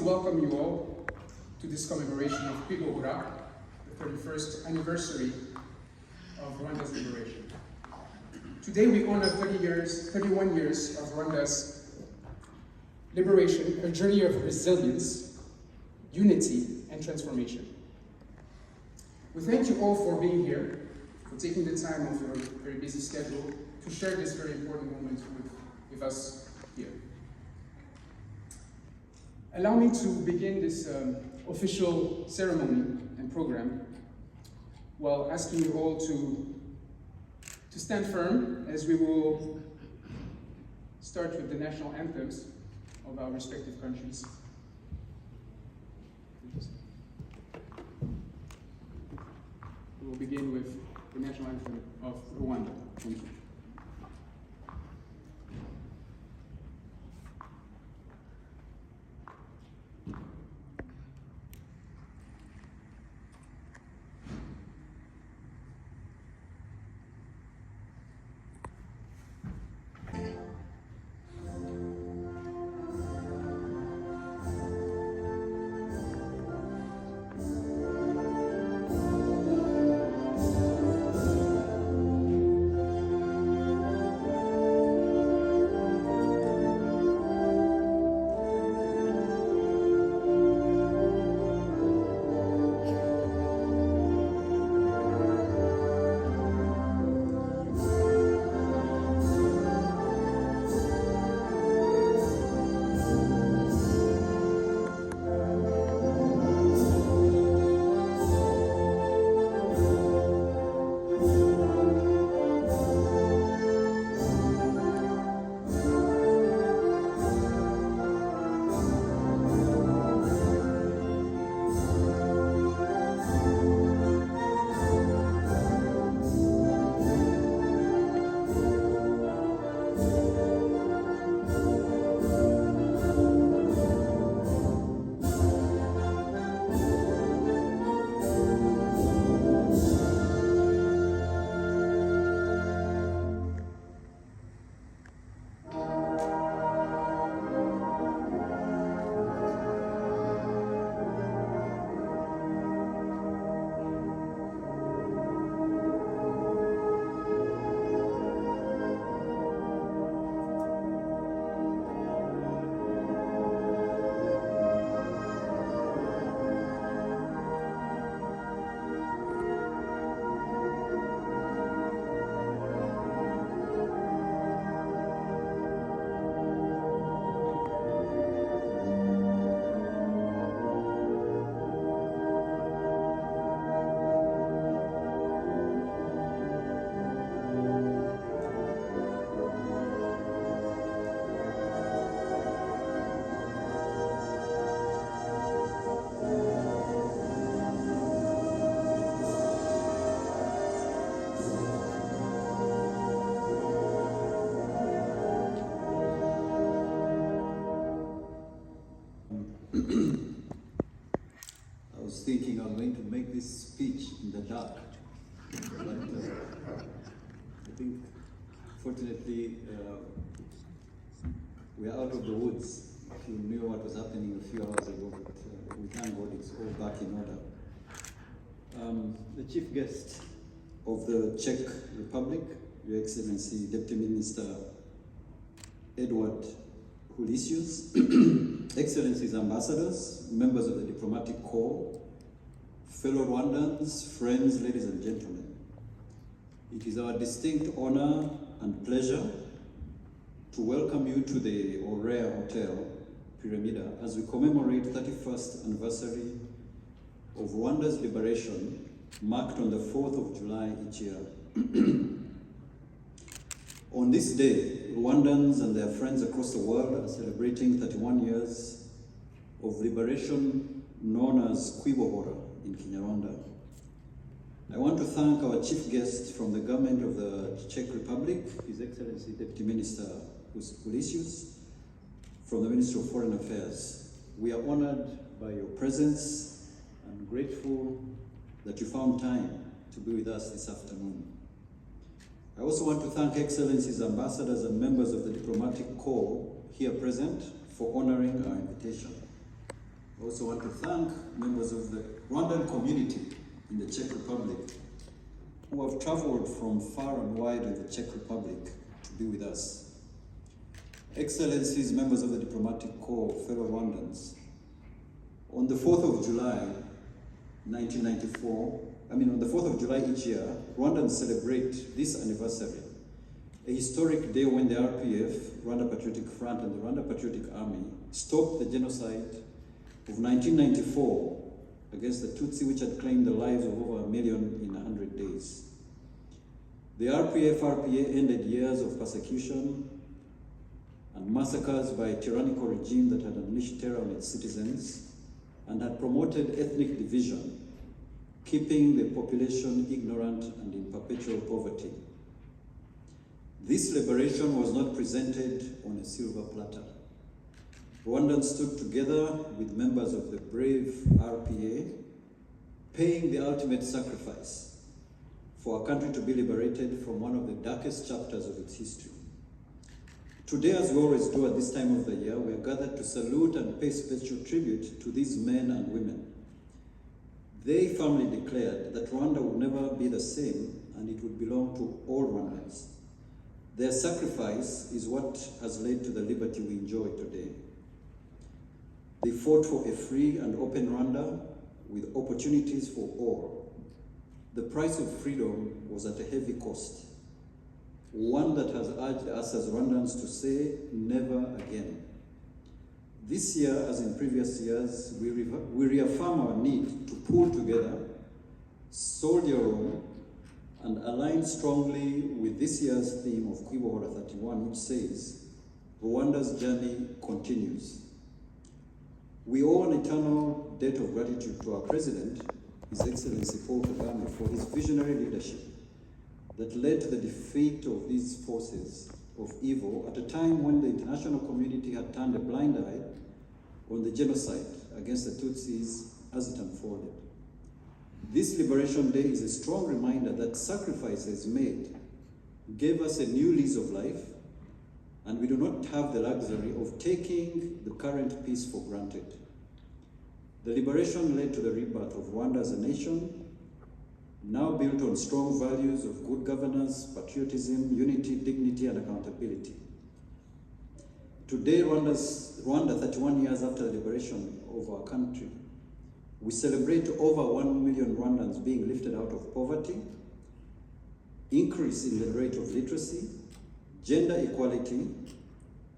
welcome you all to this commemoration of Kwigobura, the 31st anniversary of Rwanda's liberation. Today we honor 31 years of Rwanda's liberation, a journey of resilience, unity, and transformation. We thank you all for being here, for taking the time off your very busy schedule to share this very important moment with us here. Allow me to begin this official ceremony and program while asking you all to stand firm as we will start with the national anthems of our respective countries. We will begin with the national anthem of Rwanda. Thank you. I was thinking I'm going to make this speech in the dark, but I think fortunately we are out of the woods. If you knew what was happening a few hours ago, but we thank God it's all back in order. The chief guest of the Czech Republic, Your Excellency Deputy Minister Edward Hulisius, Excellencies, ambassadors, members of the diplomatic corps, fellow Rwandans, friends, ladies and gentlemen. It is our distinct honor and pleasure to welcome you to the Aurea Hotel, Pyramida, as we commemorate 31st anniversary of Rwanda's liberation, marked on the 4th of July each year. On this day, Rwandans and their friends across the world are celebrating 31 years of liberation known as Kwigobura in Kinyarwanda. I want to thank our chief guest from the government of the Czech Republic, His Excellency Deputy Minister Hulisius, from the Ministry of Foreign Affairs. We are honored by your presence and grateful that you found time to be with us this afternoon. I also want to thank Excellencies, ambassadors and members of the diplomatic corps here present for honoring our invitation. I also want to thank members of the Rwandan community in the Czech Republic who have traveled from far and wide in the Czech Republic to be with us. Excellencies, members of the diplomatic corps, fellow Rwandans, on the 4th of July, 1994, on the 4th of July each year, Rwandans celebrate this anniversary, a historic day when the RPF, Rwanda Patriotic Front, and the Rwanda Patriotic Army stopped the genocide of 1994 against the Tutsi, which had claimed the lives of over 1 million in 100 days. The RPF-RPA ended years of persecution and massacres by a tyrannical regime that had unleashed terror on its citizens and had promoted ethnic division, keeping the population ignorant and in perpetual poverty. This liberation was not presented on a silver platter. Rwandans stood together with members of the brave RPA, paying the ultimate sacrifice for our country to be liberated from one of the darkest chapters of its history. Today, as we always do at this time of the year, we are gathered to salute and pay special tribute to these men and women. They firmly declared that Rwanda would never be the same and it would belong to all Rwandans. Their sacrifice is what has led to the liberty we enjoy today. They fought for a free and open Rwanda with opportunities for all. The price of freedom was at a heavy cost, one that has urged us as Rwandans to say never again. This year, as in previous years, we reaffirm our need to pull together, soldier on, and align strongly with this year's theme of Kwibohora 31, which says, Rwanda's journey continues. We owe an eternal debt of gratitude to our President, His Excellency Paul Kagame, for his visionary leadership that led to the defeat of these forces of evil at a time when the international community had turned a blind eye on the genocide against the Tutsis as it unfolded. This Liberation Day is a strong reminder that sacrifices made gave us a new lease of life, and we do not have the luxury of taking the current peace for granted. The liberation led to the rebirth of Rwanda as a nation, now built on strong values of good governance, patriotism, unity, dignity, and accountability. Today, Rwanda, 31 years after the liberation of our country, we celebrate over 1 million Rwandans being lifted out of poverty, increase in the rate of literacy, gender equality,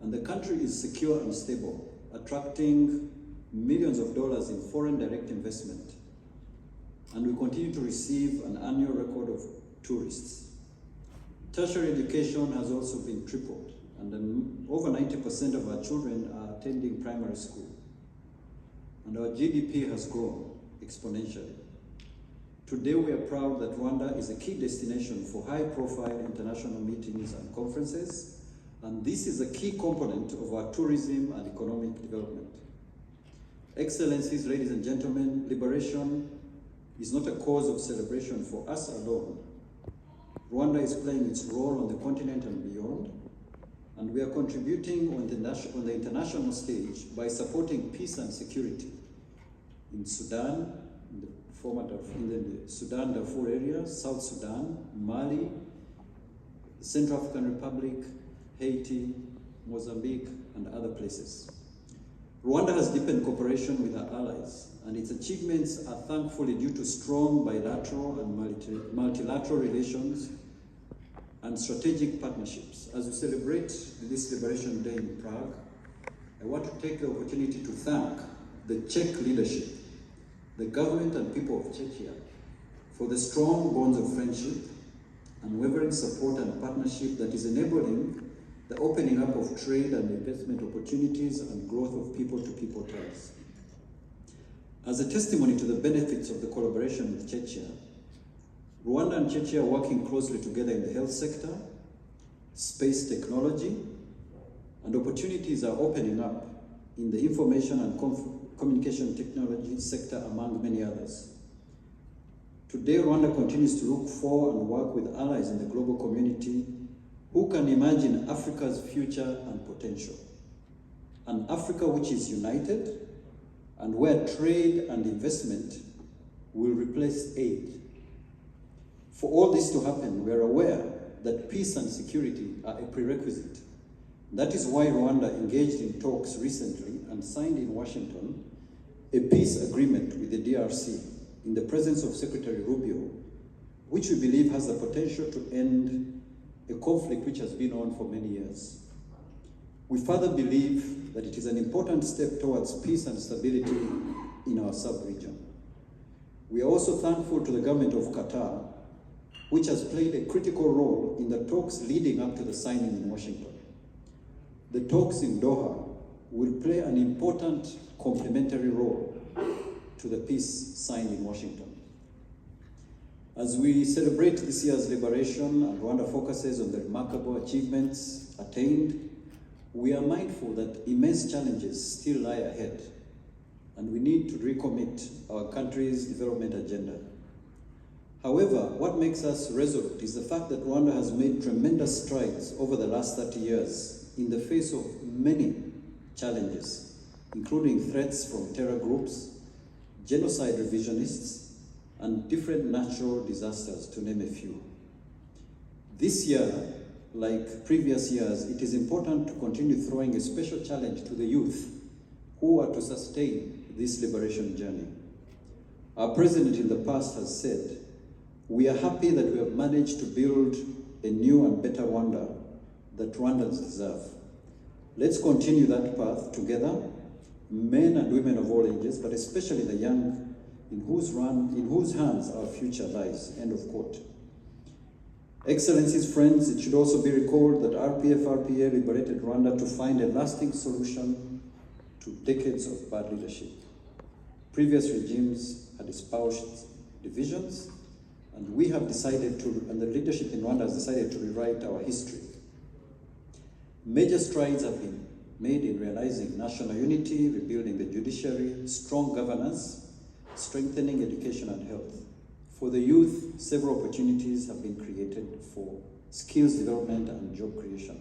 and the country is secure and stable, attracting millions of dollars in foreign direct investment. And we continue to receive an annual record of tourists. Tertiary education has also been tripled, and over 90% of our children are attending primary school. And our GDP has grown exponentially. Today we are proud that Rwanda is a key destination for high-profile international meetings and conferences, and this is a key component of our tourism and economic development. Excellencies, ladies and gentlemen, liberation is not a cause of celebration for us alone. Rwanda is playing its role on the continent and beyond, and we are contributing on the international stage by supporting peace and security in Sudan, in the Sudan Darfur area, South Sudan, Mali, the Central African Republic, Haiti, Mozambique, and other places. Rwanda has deepened cooperation with our allies, and its achievements are thankfully due to strong bilateral and multilateral relations and strategic partnerships. As we celebrate this Liberation Day in Prague, I want to take the opportunity to thank the Czech leadership, the government and people of Czechia for the strong bonds of friendship, unwavering support and partnership that is enabling the opening up of trade and investment opportunities and growth of people-to-people ties. As a testimony to the benefits of the collaboration with Czechia, Rwanda and Czechia are working closely together in the health sector, space technology, and opportunities are opening up in the information and communication technology sector, among many others. Today, Rwanda continues to look for and work with allies in the global community who can imagine Africa's future and potential. An Africa which is united, and where trade and investment will replace aid. For all this to happen, we are aware that peace and security are a prerequisite. That is why Rwanda engaged in talks recently and signed in Washington a peace agreement with the DRC in the presence of Secretary Rubio, which we believe has the potential to end a conflict which has been on for many years. We further believe that it is an important step towards peace and stability in our sub-region. We are also thankful to the government of Qatar, which has played a critical role in the talks leading up to the signing in Washington. The talks in Doha will play an important complementary role to the peace signed in Washington. As we celebrate this year's liberation and Rwanda focuses on the remarkable achievements attained, we are mindful that immense challenges still lie ahead, and we need to recommit our country's development agenda. However, what makes us resolute is the fact that Rwanda has made tremendous strides over the last 30 years in the face of many challenges, including threats from terror groups, genocide revisionists, and different natural disasters, to name a few. This year, like previous years, it is important to continue throwing a special challenge to the youth who are to sustain this liberation journey. Our president in the past has said, "We are happy that we have managed to build a new and better Rwanda that Rwandans deserve." Let's continue that path together, men and women of all ages, but especially the young, in whose hands our future lies. End of quote. Excellencies, friends, it should also be recalled that RPF-RPA liberated Rwanda to find a lasting solution to decades of bad leadership. Previous regimes had espoused divisions, and the leadership in Rwanda has decided to rewrite our history. Major strides have been made in realizing national unity, rebuilding the judiciary, strong governance, strengthening education and health. For the youth, several opportunities have been created for skills development and job creation.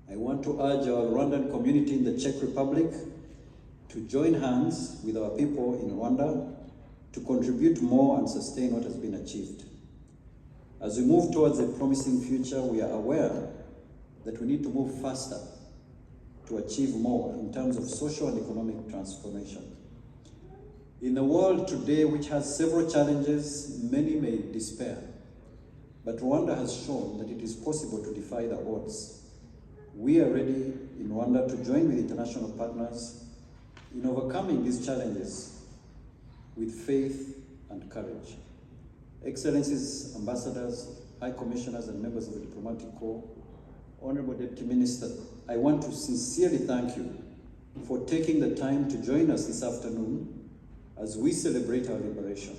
I want to urge our Rwandan community in the Czech Republic to join hands with our people in Rwanda to contribute more and sustain what has been achieved. As we move towards a promising future, we are aware that we need to move faster to achieve more in terms of social and economic transformation. In a world today which has several challenges, many may despair, but Rwanda has shown that it is possible to defy the odds. We are ready in Rwanda to join with international partners in overcoming these challenges with faith and courage. Excellencies, ambassadors, high commissioners, and members of the diplomatic corps, Honorable Deputy Minister, I want to sincerely thank you for taking the time to join us this afternoon as we celebrate our liberation.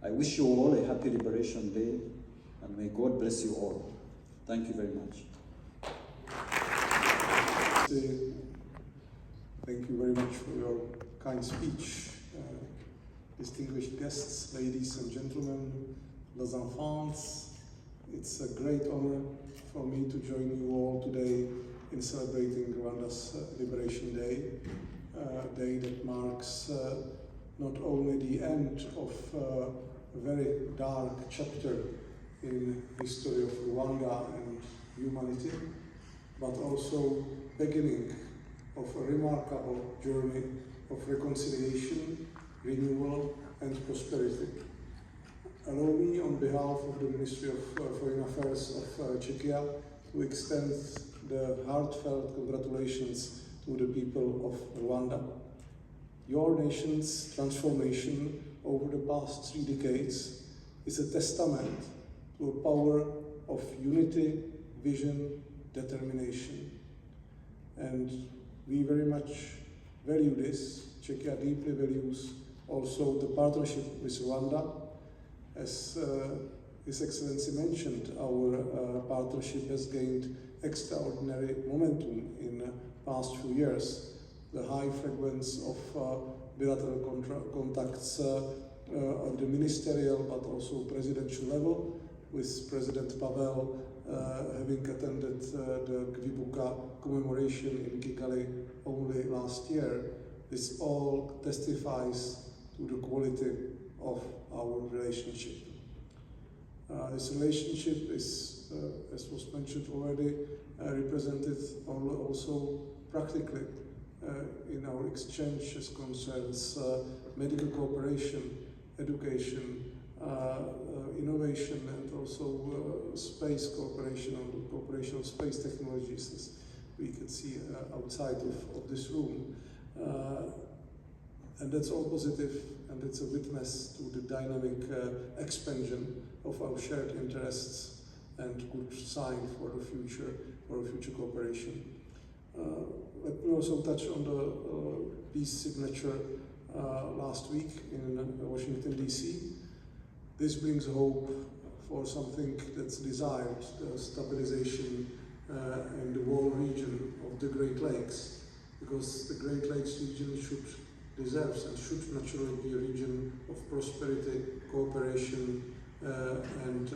I wish you all a happy Liberation Day, and may God bless you all. Thank you very much. Thank you very much for your kind speech. Distinguished guests, ladies and gentlemen, les enfants, it's a great honor for me to join you all today in celebrating Rwanda's Liberation Day, a day that marks not only the end of a very dark chapter in the history of Rwanda and humanity, but also beginning of a remarkable journey of reconciliation, renewal, and prosperity. Allow me, on behalf of the Ministry of Foreign Affairs of Czechia, to extend the heartfelt congratulations to the people of Rwanda. Your nation's transformation over the past 3 decades is a testament to a power of unity, vision, determination. And we very much value this. Czechia deeply values also the partnership with Rwanda. As His Excellency mentioned, our partnership has gained extraordinary momentum in the past few years. The high frequency of bilateral contacts on the ministerial but also presidential level, with President Pavel having attended the Kwibuka commemoration in Kigali only last year, This all testifies to the quality of our relationship. This relationship is, as was mentioned already, represented also practically in our exchange as concerns medical cooperation, education, innovation, and also space cooperation, on cooperation of space technologies, as we can see outside of this room. And that's all positive, and it's a witness to the dynamic expansion of our shared interests and good sign for the future cooperation. Let me also touch on the peace signature last week in Washington, D.C. This brings hope for something that's desired, stabilization in the whole region of the Great Lakes, because the Great Lakes region deserves and should naturally be a region of prosperity, cooperation, and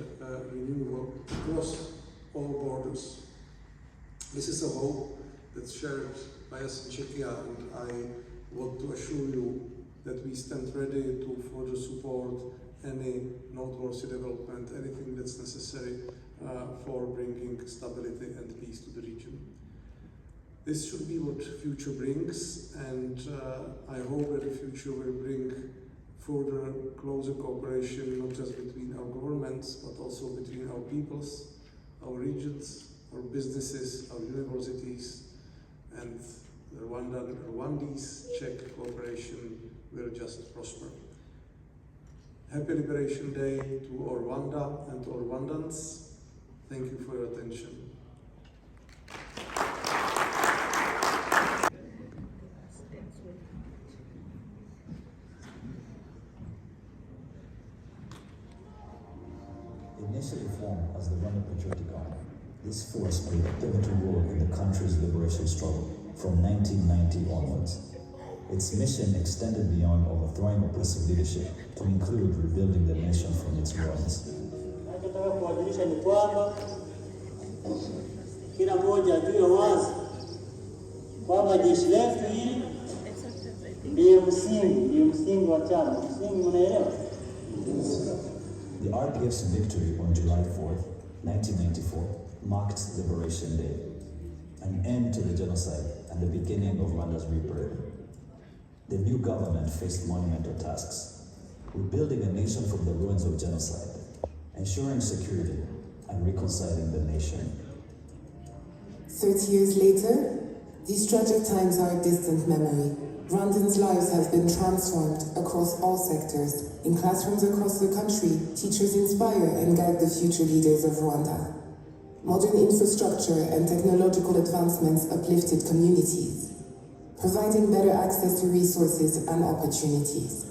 renewal across all borders. This is a hope that's shared by us in Czechia, and I want to assure you that we stand ready to further support any noteworthy development, anything that's necessary for bringing stability and peace to the region. This should be what future brings, and I hope that the future will bring further closer cooperation, not just between our governments, but also between our peoples, our regions, our businesses, our universities, and the Rwandese Czech cooperation will just prosper. Happy Liberation Day to all Rwanda and all Rwandans. Thank you for your attention. Initially formed as the Rwanda Patriotic Army, this force played a pivotal role in the country's liberation struggle from 1990 onwards. Its mission extended beyond overthrowing oppressive leadership to include rebuilding the nation from its ruins. Nataka kuwajulisha ni kwamba kila mmoja ajue wazi kwamba jeshi letu hili ndiye msingi wa chama. Msingi mnaelewa? The RPF's victory on July 4th, 1994 marked Liberation Day, an end to the genocide and the beginning of Rwanda's rebirth. The new government faced monumental tasks, rebuilding a nation from the ruins of genocide, ensuring security, and reconciling the nation. 30 years later, these tragic times are a distant memory. Rwandans' lives have been transformed across all sectors. In classrooms across the country, teachers inspire and guide the future leaders of Rwanda. Modern infrastructure and technological advancements uplifted communities, providing better access to resources and opportunities.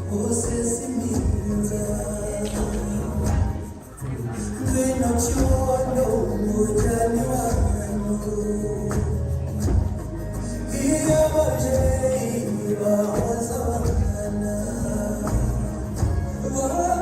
Você Thank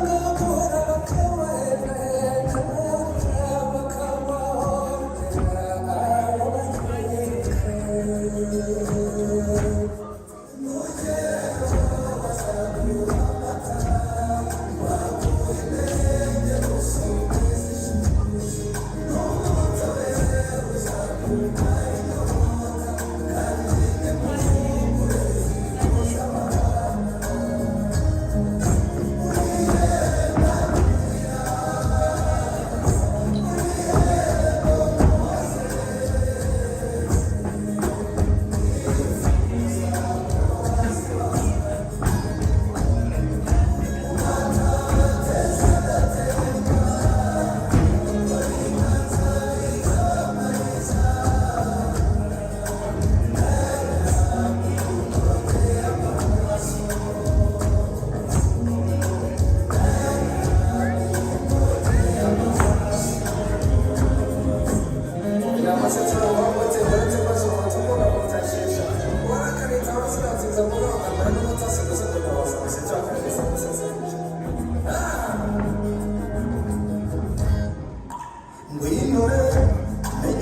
you.